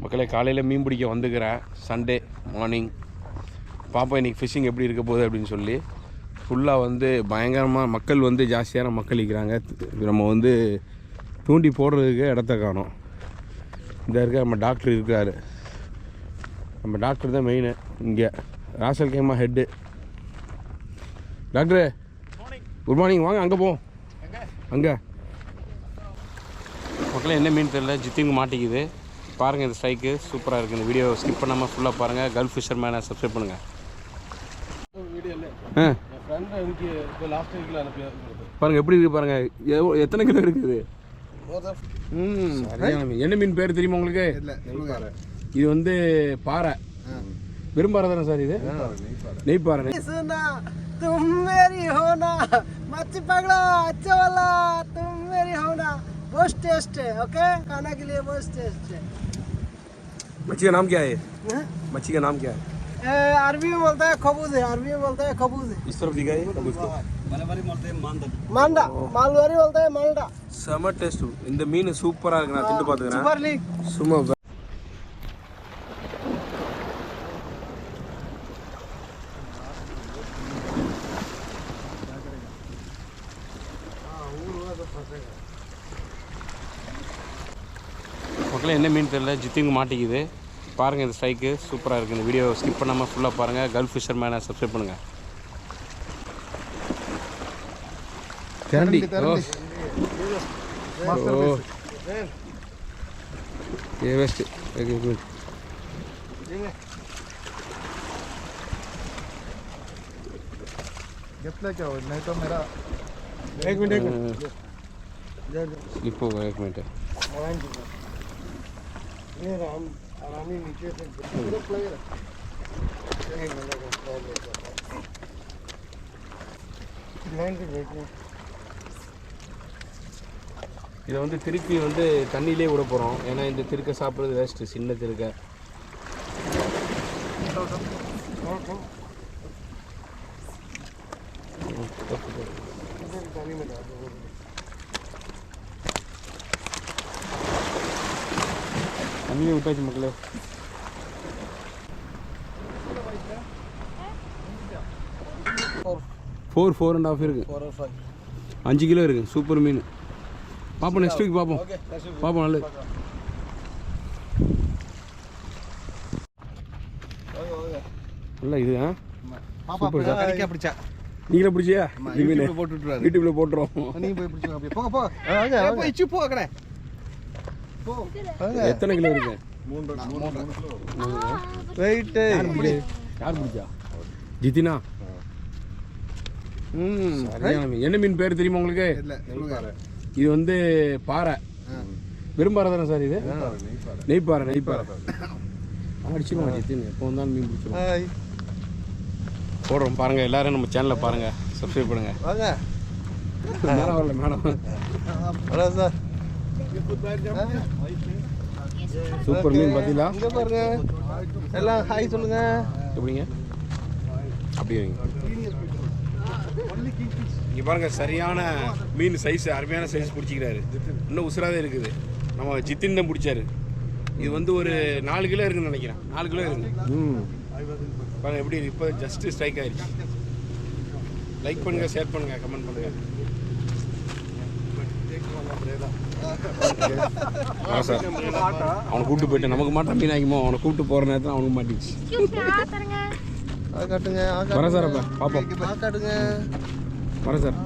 மக்களே காலையில் மீன் பிடிக்க வந்துக்கிறேன். சண்டே மார்னிங் பாப்பா இன்றைக்கி ஃபிஷ்ஷிங் எப்படி இருக்க போகுது அப்படின்னு சொல்லி ஃபுல்லாக வந்து பயங்கரமாக மக்கள் வந்து ஜாஸ்தியான மக்கள் இருக்கிறாங்க. நம்ம வந்து தூண்டி போடுறதுக்கு இடத்த காணோம். இந்த இருக்க நம்ம டாக்டர் இருக்கார். நம்ம டாக்டர் தான் மெயினு இங்கே. ராசல் கேமா ஹெட்டு டாக்டரு. Good morning. வாங்க அங்கே போவோம். அங்கே மக்களே என்ன மீன் தெரியல, ஜித்திங்க மாட்டிக்குது பாருங்கள். இந்த ஸ்ட்ரைக்கு சூப்பராக இருக்குது. இந்த வீடியோ ஸ்கிப் பண்ணாமல் ஃபுல்லாக பாருங்கள். கல்ஃப் ஃபிஷர் மேனை சப்ஸ்கிரைப் பண்ணுங்கள். பாருங்கள் எப்படி இருக்குது பாருங்கள். எத்தனை கிலோ இருக்குது? என்ன மீன் பேர் தெரியுமா உங்களுக்கு? இது வந்து பாறை, பெரும்பாறை தானே சார்? இது நெய்ப்பாறை. तुम मेरी होना मच्छी पकड़ो अच्छा वाला, तुम मेरी होना बहुत टेस्ट है। ओके, खाना के लिए बहुत टेस्ट है। मच्छी का नाम क्या है? मच्छी का नाम क्या है? अरबी में बोलता है खबूज है, अरबी में बोलता है खबूज है। इस तरफ दिखाइए। मांडा, मालवारी बोलता है मांडा। செம டேஸ்ட். இந்த மீன் சூப்பரா இருக்கு. நான் திண்டு பாத்துக்கிறேன். सुपर लीग சும்மா மக்களே என்ன மீன் தெரியல, ஜித்திங்க மாட்டிக்குது பாருங்கள். இந்த ஸ்ட்ரைக்கு சூப்பராக இருக்குது. இந்த வீடியோ ஸ்கிப் பண்ணாமல் ஃபுல்லாக பாருங்கள். கல்ஃப் ஃபிஷர் மேனை சப்ஸ்கிரைப் பண்ணுங்கள். கேண்டி ये वेस्ट एक मिनट। कितना क्या हो? नहीं तो मेरा एक मिनट स्लिप होगा। एक मिनट ये राम आरामी नीचे से पूरा प्लेयर एक मिनट लाइन पे देखो। இதை வந்து திருப்பி வந்து தண்ணியிலே விட போகிறோம். ஏன்னா இந்த திருக்க சாப்பிட்றது வேஸ்ட்டு. சின்ன திருக்க தண்ணியிலே விட்டாச்சு மக்களே. 4.5 இருக்குது. 5 கிலோ இருக்குது. சூப்பர் மீன். பார்ப்போம் நெக்ஸ்ட் வீக் பார்ப்போம். பார்ப்போம் நல்லது. நல்லா இது நீங்களே பிடிச்சியா? யூடியூப்ல போட்டுருவோம். எத்தனை கிலோ இருக்கு? யார் பிடிச்சா? ஜித்தினா. என்ன மீன் பேர் தெரியுமா உங்களுக்கு? இது வந்து பாறை, பெரும்பாறை தானே சார்? இது நெய்ப்பாறை. நெய்ப்பாறை அடிச்சுருவோம். ஜித்தின் எப்போ வந்தாலும் மீன் பிடிச்சிருவோம். போடுறோம் பாருங்கள். எல்லோரும் நம்ம சேனலில் பாருங்கள், சப்ஸ்கிரைப் பண்ணுங்கள். மேடம் வரல மேடம். சூப்பர் மீன் பார்த்தீங்களா? எல்லாம் ஹாய் சொல்லுங்க. எப்படிங்க? அப்படி வைங்க. இங்கே பாருங்கள், சரியான மீன் சைஸ், அருமையான சைஸ் பிடிச்சிக்கிறாரு. இன்னும் உசுராக தான் இருக்குது. நம்ம ஜித்தின் தான் பிடிச்சாரு. இது வந்து ஒரு 4 கிலோ இருக்குன்னு நினைக்கிறேன். 4 கிலோ இருக்குது. பாருங்கள் எப்படி இப்போ ஜஸ்ட்டு ஸ்ட்ரைக் ஆகிடுச்சு. லைக் பண்ணுங்கள், ஷேர் பண்ணுங்கள், கமெண்ட் பண்ணுங்கள். சார் அவனை கூப்பிட்டு போயிட்டேன். நமக்கு மாட்டா மீன் ஆகிமோ, அவனை கூப்பிட்டு போகிற நேரத்தில் அவனுக்கு மாட்டிடுச்சு. காட்டுங்க வரேன் சார். அப்போ பார்ப்போம். காட்டுங்க வரேன் சார்.